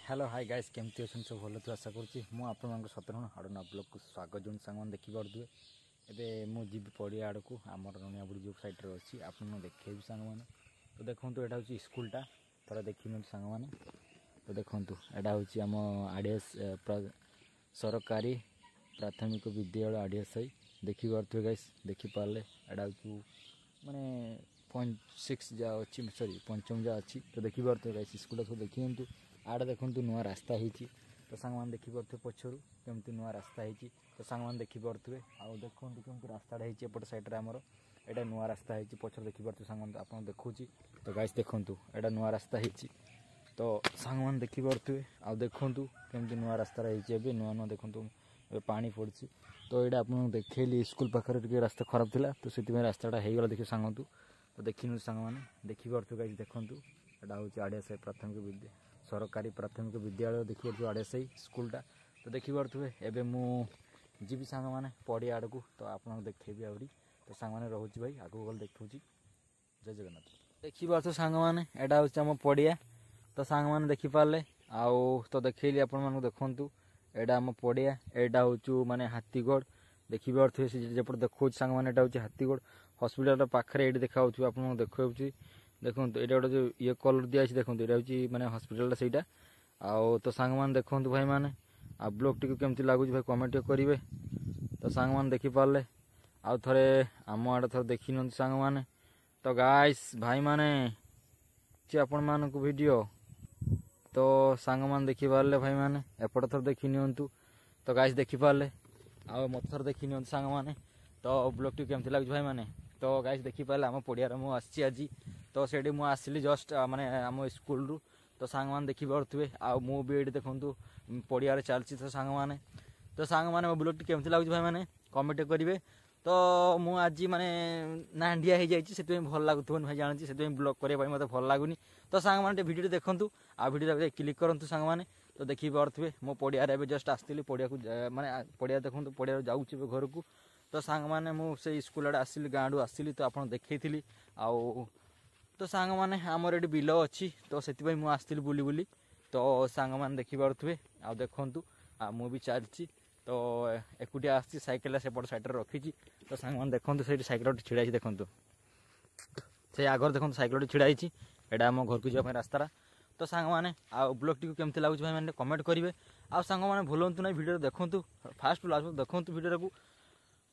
hello hi guys केमती अच्छा सब भल तो आशा करूँ सतरण हाड़ना ब्लॉग को स्वागत जो सांग देखिपे एवं मुझे पड़िया आड़ को आम रनियाबुड़ी जो सैड्रे अच्छी आप देखे सांग मैंने तो देखो यहाँ हूँ स्कूलटा थोड़ा देखी सांग मैंने तो देखो यहाँ हूँ आम आड़ियास सरकारी प्राथमिक विद्यालय आड़ियासाई देखिपे गाइस देखिपारे यहाँ हूँ माने 0.6 जा अच्छी सॉरी पंचम जा अच्छी तो देखिपे गाइस स्कूल सब देखिए आड़े देखो नुआ रास्ता होती तो सांग मैंने देखिपे पचर केमती नुआ रास्ता होती तो सांग मैंने देखिपे आउ देखो केमती रास्ता एपट सैड्रे आमर यहाँ नुआ रास्ता होती पचर देखिपे सांग आप देखुँ तो गाइस देखूँ यहाँ नुआ रास्ता होती तो सांग मैंने देखिपे आउ देखूँ केमती नुआ रास्ता होती नुआ नुआ देखूँ पानी पड़ी तो यहाँ आप देखली स्कूल पाखे टे रास्ता खराब था तो से रास्ताटा हो गला देखिए सांग तो देखी सांग मैंने देखिपे गाइस देखूँ यहाँ हूँ आड़ियासाई प्राथमिक सरकारी प्राथमिक विद्यालय देखिए आड़ियासाई स्कूलटा तो देखिपे एवं मुझी सांग मैंने पड़िया आड़ को तो आपको देखेबी आहरी तो सांग मैंने रोचे भाई आगू गल देखूँ जय जगन्नाथ देखिपे सांग मैंने यहाँ हूँ आम पड़िया तो सांग मैंने देखिपारे आउ तो देखली आपण देखूँ यहाँ आम पड़िया यहाँ हूँ माने हाथीगढ़ देखिपे जपट देखो सांग मैंने यहाँ हूँ हाथीगढ़ हस्पिटाल पाखे ये देखा आप देखा देखो ये गोटे जो ये कलर दिखाई देखो यहाँ हूँ मैंने हस्पिटाल सहीटा आउ तो सांग मैंने देखो भाई मैंने आ ब्लॉग टी केमती लगुच भाई कमेंट करेंगे तो सांग मैंने देखिपारे आउ थे आम आड़े थे देखी नि सांग मैंने तो गाइस भाई मैंने आपण मान वीडियो तो सांग मैंने देखिपारे भाई मैंने एपट थर देखी नियंतु तो गाइस देखिपारे आउ मत थर देखी नि सांग मैंने तो ब्लॉग टी केमती लगुच भाई मैंने तो गाइस देखिपारे आम पड़िया मुझे आज तो से आसली जस्ट माने आम स्कूल रू तो सांग मैंने देखिपे आउ मु भी ये देखूँ पड़िया चलती तो सांग मैंने मो ब्लॉग टी केमती लगुच भाई मैंने कमेंट करेंगे तो मु आज माने नांडिया हो जाए भल लगुन भाई जानी से ब्लॉग करने मत भल लगुनि तो सांग मैंने वीडियो देखूँ आ वीडियो क्लिक करूँ सांग मैंने तो देखिपे मो पड़िया जस्ट आसती पड़िया को माने पड़िया देखूँ पड़िया जाऊँ घर को तो सांग मैंने मुझे स्कूल आड़े आसली गाँव रू आसली तो आपड़ देखी आउ तो सांग मैंने आमर ये बिल अच्छी तो से आसती बुली बुली तो सांग मैंने देखिपे आ देखूँ आ मु भी चलती तो एकुटिया आसी साइकेल सेपट साइड रखी तो सांग मैंने देखो से साइकेल छिड़ा देखूँ से आगर देखो साइकेल छिड़ा यहाँ आम घर को जावाई रास्ता तो सांग मैंने आ ब्लॉग टी केमती लगुच भाई मैंने कमेंट करेंगे आ सांग मैंने भूलतु ना वीडियो देखूँ फास्ट लास्ट देखूँ वीडियो को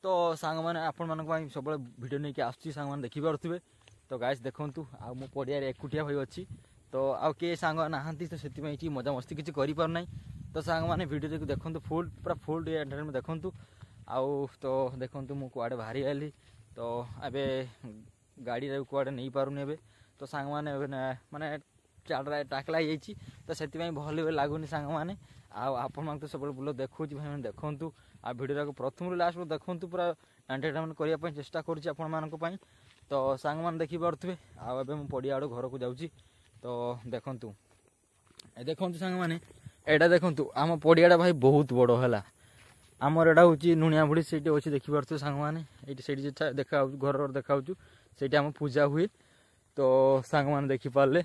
तो सांग मैंने आपण मान सब वीडियो नहीं आसुँच सांग मैंने देखिपे तो गाइस देखूँ आ मो पड़िया एकुटिया भाई अच्छी तो आउ किए सांग नहांती तो से मजा मस्ती किसी कर तो सांग मैंने वीडियो देखूँ फुल पूरा फुल एंटरटेनमेंट देखूँ आउ तो देखूँ मुझे कुआड़े बाहरी आली तो एबे गाड़ी कुआड़े नहीं पारुनी एबे तो सांग मैंने माने टाकला तो से भल लगुनि सांग मैंने आपण तो सब बुल देखो भाई मैंने देखूँ आ वीडियो प्रथम लास्ट देखूँ पूरा एंटरटेनमेंट करने चेष्टा करूँ तो सांग मैंने देखिपे आबे पड़िया आड़ घर को जाऊँगी तो देखूँ देखूँ सांग मैंने एटा देखूँ आम पड़ियाटा भाई बहुत बड़ है आमर एटा हूँ नुणिया बुढ़ी से अच्छी देखिपे सांग मैंने ये देखा घर देखा से पूजा हुए तो सांग मैंने देखिपारे